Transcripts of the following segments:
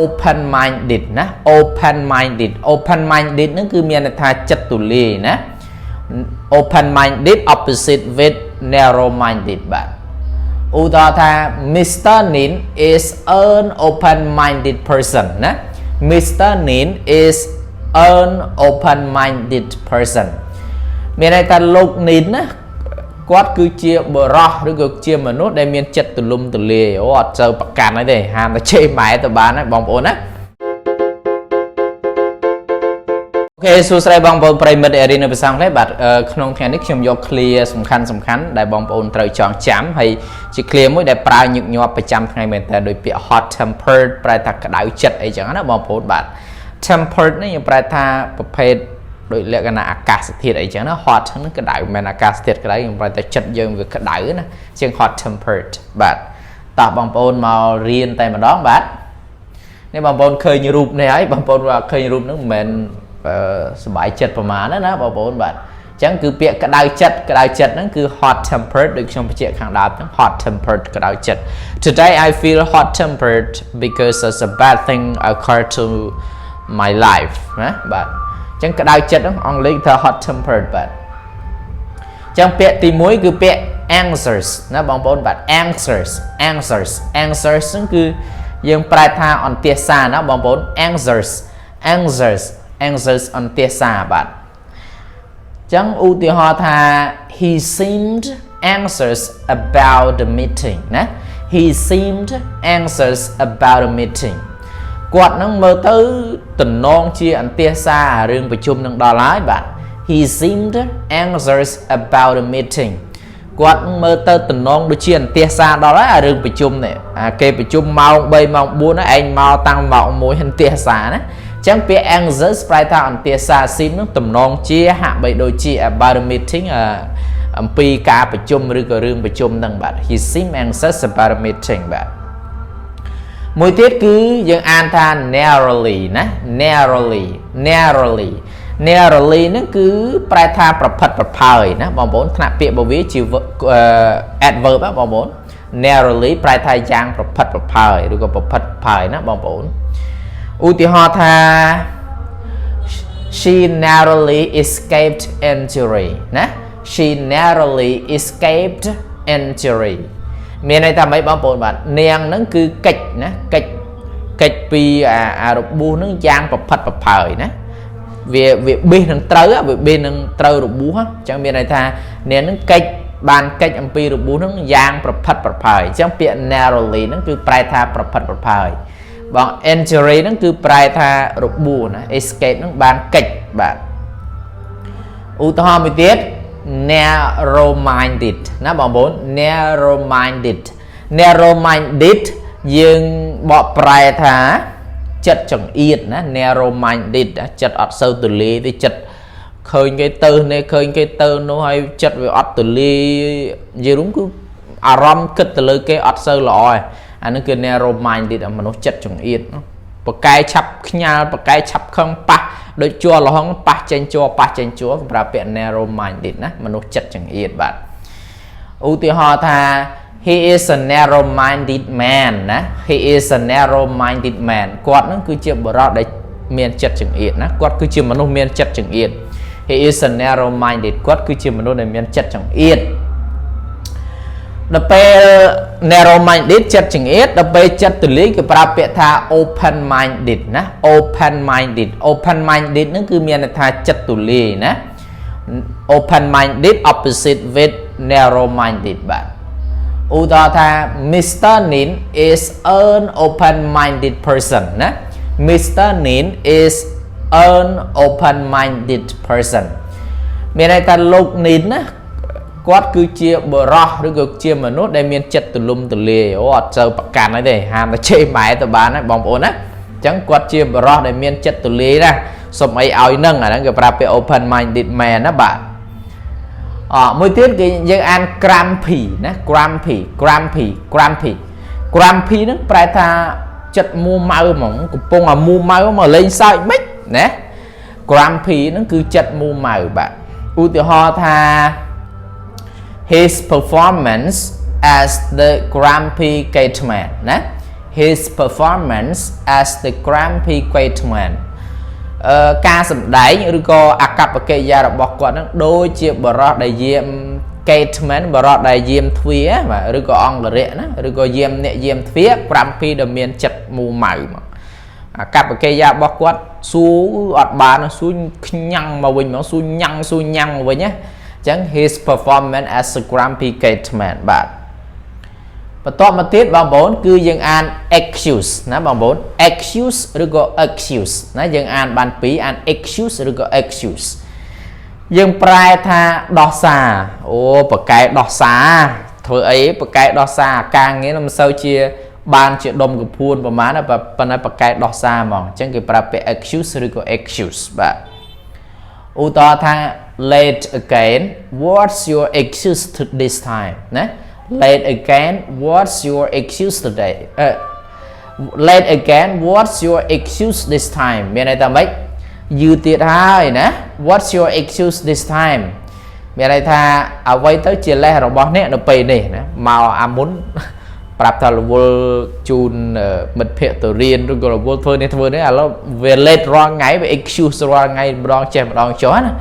open minded ណា open minded open minded ហ្នឹងគឺមានន័យថាចិត្តទូលាយណា open minded opposite with narrow minded បាទឧទាហរណ៍ថា Mr. Nin is an open minded person ណា Mr. Nin is an open minded person មានន័យថាលោក Nin ណាគាត់គឺជាបរិសឬក៏ជាមនុស្សដែលមានចិត្តទូលំទូលាយអូអត់ចូលប្រកាន់អីទេហាមតែជេរម៉ែទៅបានហើយបងប្អូនណាអូខេសួស្តីបងប្អូនប្រិមិត្តរៀននៅភាសាអង់គ្លេសបាទក្នុងថ្ងៃនេះខ្ញុំយក clear សំខាន់ដែលបងប្អូនត្រូវចងចាំហើយជា clear មួយដែលប្រើញឹកញាប់ប្រចាំថ្ងៃមែនតើដោយពាក្យ hot tempered ប្រែថាក្តៅចិត្តអីចឹងណាបងប្អូនបាទ tempered នេះយើងប្រែថាប្រភេទដោយលក្ខណៈអាកាសធាតុអីចឹងណា hot ហ្នឹងក្តៅមិនមែនអាកាសធាតុក្តៅខ្ញុំប្រែតែចិត្តយើងវាក្តៅណាជាង hot tempered បាទតោះបងប្អូនមករៀនតែម្ដងបាទនេះបងប្អូនឃើញរូបនេះហើយបងប្អូនថាឃើញរូបហ្នឹងមិនមែនសប្បាយចិត្តប្រហែលណាបងប្អូនបាទអញ្ចឹងគឺពាក្យក្តៅចិត្តហ្នឹងគឺ hot tempered ដូចខ្ញុំបញ្ជាក់ខាងដើមហ្នឹង hot tempered ក្តៅចិត្ត Today I feel hot tempered because there's a bad thing occurred to my life ណាបាទអញ្ចឹងក្តៅចិត្តហ្នឹងអង់គ្លេសថា hot tempered បាទអញ្ចឹងពាក្យទី1គឺពាក្យ anxious ណាបងប្អូនបាទ anxious ហ្នឹងគឺយើងប្រែថាអន្ទះសារណាបងប្អូន anxious អន្ទះសារបាទអញ្ចឹងឧទាហរណ៍ថា he seemed anxious about the meeting ណា he seemed anxious about the meeting គាត់នឹងមើលទៅតំណងជាអន្ទះសាររឿងប្រជុំនឹងដល់ហើយបាទ he seemed anxious about the meeting គាត់មើលទៅតំណងដូចជាអន្ទះសារដល់ហើយរឿងប្រជុំនេះគេប្រជុំម៉ោង3ម៉ោង4ហើយឯងមកតាំងម៉ោង1អន្ទះសារណាអញ្ចឹងពាក្យ anxious ប្រែថាអន្ទះសារ seem នឹងតំណងជាហាក់បីដូចជា about the meeting អំពីការប្រជុំឬក៏រឿងប្រជុំហ្នឹងបាទ he seemed anxious about the meeting បាទមួយទៀតគឺយើងអានថា narrowly ណា narrowly ហ្នឹងគឺប្រែថាប្រផិតប្រផើយណាបងប្អូនថ្នាក់ពាក្យរបស់វាជា adverb បងប្អូន narrowly ប្រែថាយ៉ាងប្រផិតប្រផើយឬក៏ប្រផិតប្រផើយណាបងប្អូនឧទាហរណ៍ថា she narrowly escaped injury ណា she narrowly escaped injury មានន័យថាម៉េចបងប្អូនបាទនាងហ្នឹងគឺកិច្ចណាកិច្ចពីអារបួសហ្នឹងយ៉ាងប្រផិតប្រផើយណាវាបេះនឹងត្រូវវាបេះនឹងត្រូវរបួសអញ្ចឹងមានន័យថានាងហ្នឹងបានកិច្ចអំពីរបួសហ្នឹងយ៉ាងប្រផិតប្រផើយអញ្ចឹងពាក្យ narrowly ហ្នឹងគឺប្រែថាប្រផិតប្រផើយបង injury ហ្នឹងគឺប្រែថារបួសណា escape ហ្នឹងបានកិច្ចបាទឧទាហរណ៍មួយទៀតnarrow minded ណាបងប្អូន narrow minded យើងបកប្រែថាចិត្តចង្អៀតណា narrow minded ចិត្តអត់សូវទូលាយទេចិត្តឃើញគេទៅនេះឃើញគេទៅនោះហើយចិត្តវាអត់ទូលាយនិយាយរួមគឺអារម្មណ៍គិតទៅលើគេអត់សូវល្អឯអានេះគឺ narrow minded មនុស្សចិត្តចង្អៀតបកែឆាប់ខ្ញាល់បកែឆាប់ខឹងប៉ះដូចជួលហងប៉ះចេញជួសម្រាប់ពាក្យ narrow minded ណាមនុស្សចិត្តចង្អៀតបាទឧទាហរណ៍ថា he is a narrow minded man ណា he is a narrow minded man គាត់នឹងគឺជាបុរសដែលមានចិត្តចង្អៀតណាគាត់គឺជាមនុស្សមានចិត្តចង្អៀត he is a narrow minded គាត់គឺជាមនុស្សដែលមានចិត្តចង្អៀតដល់ពេល narrow minded ចិត្តចង្អៀតដល់ពេលចិត្តទូលាយគេប្រើពាក្យថា open minded ណា open minded ហ្នឹងគឺមានន័យថាចិត្តទូលាយណា open minded opposite with narrow minded បាទឧទាហរណ៍ថា Mr. Nin is an open minded person ណា Mr. Nin is an open minded person មានន័យថាលោក Nin ណាគាត់គឺជាបរិសឬក៏ជាមនុស្សដែលមានចិត្តទូលំទូលាយអូអត់ចូលប្រកាន់អីទេហាមតែជេរម៉ែទៅបានហើយបងប្អូនណាអញ្ចឹងគាត់ជាបរិសដែលមានចិត្តទូលាយណាសុំអីឲ្យនឹងអាហ្នឹងគេប្រាប់ពាក្យ open minded man ណាបាទមួយទៀតគេយើងអាន grumpy ណា grumpy ហ្នឹងប្រែថាចិត្តមួម៉ៅហ្មងកំពុងតែមួម៉ៅមកលេងសើចមិនណា grumpy ហ្នឹងគឺចិត្តមួម៉ៅបាទឧទាហរណ៍ថា his performance as the grumpy gateman ណា his performance as the grumpy Gateman ការសម្ដែងឬក៏អកប្បកិរិយារបស់គាត់នឹងដូចជាបរិសុទ្ធដែលយាម Gateman បរិសុទ្ធដែលយាមទ្វារបាទឬក៏អង្គរៈណាឬក៏យាមអ្នកយាមទ្វារ7ដែលមានចិត្តមូម៉ៅមកអកប្បកិរិយារបស់គាត់សួរអត់បានសួរខ្ញាំងមកវិញមកសួរញ៉ាំងមកវិញណាអញ្ចឹង his performance as a grumpy Gateman បាទបន្តមកទៀតបងប្អូនគឺយើងអាន excuse ណាបងប្អូន excuse ឬក៏ excuse ណាយើងអានបានពីរអាន excuse ឬក៏ excuse យើងប្រែថាដោះសារអូប្រកែដោះសារធ្វើអីប្រកែដោះសារការងារមិនសូវជាបានជាដុំកពួនប្រហែលប៉ុន្តែប្រកែដោះសារហ្មងអញ្ចឹងគេប្រើពាក្យ excuse ឬក៏ excuse បាទឧទាហរណ៍ថា late again what's your excuse to this time ណា late again what's your excuse today late again what's your excuse this time មានន័យថាម៉េចយឺតទៀតហើយណា what's your excuse this time មានន័យថាអ្វីទៅជាលេសរបស់អ្នកនៅពេលនេះណាមកអាមុនប្រាប់ថារវល់ជូនមិត្តភក្តិទៅរៀនឬក៏រវល់ធ្វើនេះឥឡូវវា late រាល់ថ្ងៃវា excuse រាល់ថ្ងៃម្ដងចេះម្ដងចុះណា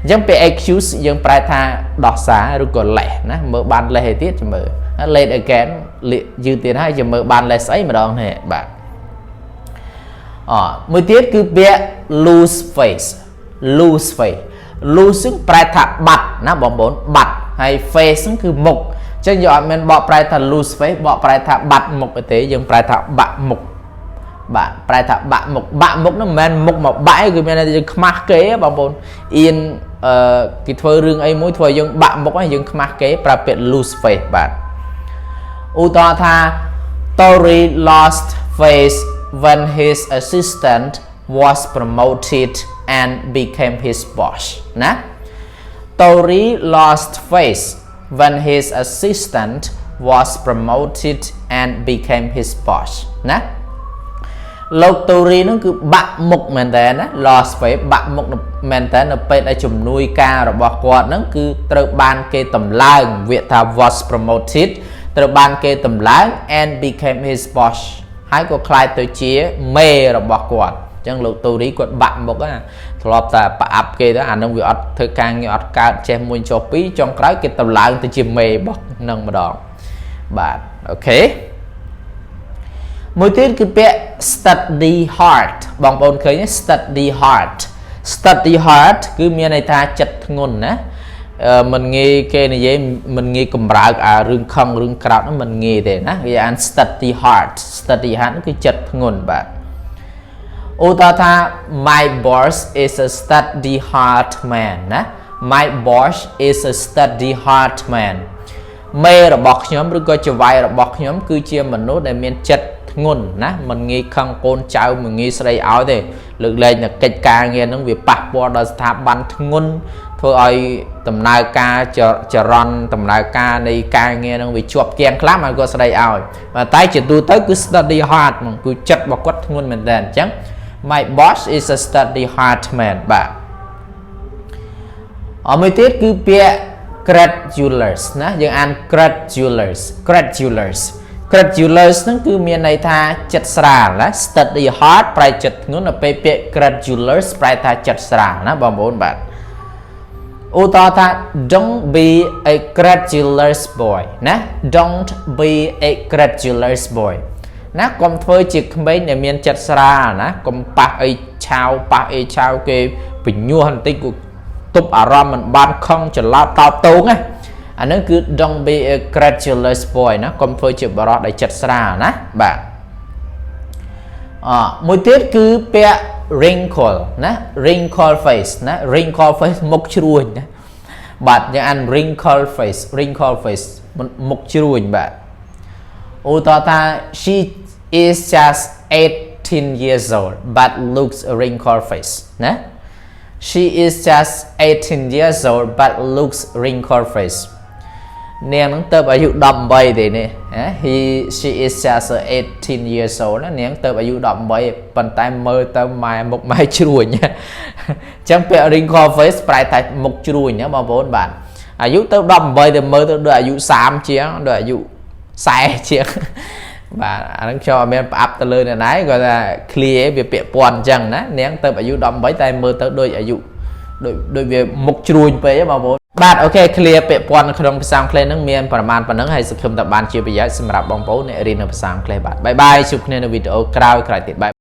អញ្ចឹងពេល excuse យើងប្រែថាដោះសារឬក៏លេសណាមើលបានលេសឯទៀតចាំមើល late again យឺតទៀតហើយចាំមើលបានលេសស្អីម្ដងនេះបាទមួយទៀតគឺពាក្យ lose face lose ហ្នឹងប្រែថាបាត់ណាបងប្អូនបាត់ហើយ face ហ្នឹងគឺមុខអញ្ចឹងយើងអត់មានបកប្រែថា lose face បកប្រែថាបាត់មុខទេយើងប្រែថាបាក់មុខបាទប្រែថាបាក់មុខហ្នឹងមិនមែនមុខមកបាក់ទេគឺមានតែយើងខ្មាស់គេបងប្អូនអៀនគេធ្វើរឿងអីមួយធ្វើយើងបាក់មុខហើយយើងខ្មាស់គេប្រើពាក្យ lose face បាទឧទាហរណ៍ថា Tory lost face when his assistant was promoted and became his boss ណា Tory lost face when his assistant was promoted and became his boss ណាលោក Tory ហ្នឹងគឺបាក់មុខមែនតើណា lost face បាក់មុខមែនតើនៅពេលដែលជំនួយការរបស់គាត់ហ្នឹងគឺត្រូវបានគេតម្លើងវាថា was promoted ត្រូវបានគេតម្លើង and became his boss ហើយក៏ខ្លាយទៅជាមេរបស់គាត់អញ្ចឹងលោក Tory គាត់បាក់មុខណាធ្លាប់តែប្រអាប់គេទៅអានឹងវាអត់ធ្វើការងារអត់កើតចេះមួយចុះពីរចុងក្រោយគេតម្លើងទៅជាមេរបស់នឹងម្ដងបាទអូខេមួយទៀតគឺពាក្យ study hard បងប្អូនឃើញទេ study hard គឺមានន័យថាចិត្តធ្ងន់ណាមិនងាយគេនិយាយមិនងាយកំរើកអារឿងខឹងរឿងក្រោធហ្នឹងមិនងាយទេណាគេអាន study hard គឺចិត្តធ្ងន់បាទឧទាហរណ៍ថា my boss is a study hard man ណា my boss is a study hard man មេរបស់ខ្ញុំឬក៏ចៅហ្វាយរបស់ខ្ញុំគឺជាមនុស្សដែលមានចិត្តធ្ងន់ណាមិនងាយខឹងកូនចៅមិនងាយស្ដីឲ្យទេលើកលែងតែកិច្ចការងារហ្នឹងវាប៉ះពាល់ដល់ស្ថាប័នធ្ងន់ធ្វើឲ្យដំណើរការចរន្តដំណើរការនៃការងារហ្នឹងវាជាប់គាំងខ្លាំងហើយគាត់ស្ដីឲ្យតែជាទូទៅគឺ study hard ហ្មងគឺចិត្តរបស់គាត់ធ្ងន់មែនតើអញ្ចឹង my boss is a study hard man បាទមួយទៀតគឺពាក្យ credulous ណាយើងអាន credulous ហ្នឹងគឺមានន័យថាចិត្តស្រាលណា study hard ប្រែចិត្តធ្ងន់ដល់ពេលពាក្យ credulous ប្រែថាចិត្តស្រាលណាបងប្អូនបាទឧទាហរណ៍ថា don't be a credulous boy ណា don't be a credulous boy ណាកុំធ្វើជាក្មេងដែលមានចិត្តស្រាលណាកុំប៉ះអីឆាវគេពញាស់បន្តិចក៏ទប់អារម្មណ៍មិនបានខឹងច្រឡោតតោតងណាអានឹងគឺ don't be a credulous boy ណាកុំធ្វើជាបរិសុទ្ធដែលចិត្តស្រាលណាបាទមួយទៀតគឺពាក្យ wrinkle ណា wrinkle face ណា wrinkle face មុខជ្រួញណាបាទយើងអាន wrinkle face មុខជ្រួញបាទឧទាហរណ៍ថា she is just 18 years old but looks a wrinkle face ណា she is just 18 years old but looks wrinkle face នាងនឹងទៅអាយុ18ទេនេះ she is just 18 years old ណានាងទៅអាយុ18ប៉ុន្តែមើលទៅមុខម៉ែជ្រួញអញ្ចឹងពាក្យ wrinkle face ប្រែថាមុខជ្រួញណាបងប្អូនបាទអាយុទៅ18ទៅមើលទៅដូចអាយុ30ជាងដូចអាយុ40ជាង បាទអានឹងខ្ញុំអត់មានប្រអាប់ទៅលើអ្នកណាគាត់ថា clear វាពាក់ព័ន្ធអញ្ចឹងណានាងទៅអាយុ18តែមើលទៅដូចអាយុដូចវាមុខជ្រួញពេកបងប្អូនបាទអូខេ clear ពាក់ព័ន្ធនៅក្នុងភាសាអង់គ្លេសហ្នឹងមានប្រមាណប៉ុណ្ណឹងហើយសង្ឃឹមថាបានជាប្រយោជន៍សម្រាប់បងប្អូនអ្នករៀននៅភាសាអង់គ្លេសបាទបាយបាយជួបគ្នានៅវីដេអូក្រោយទៀតបាយ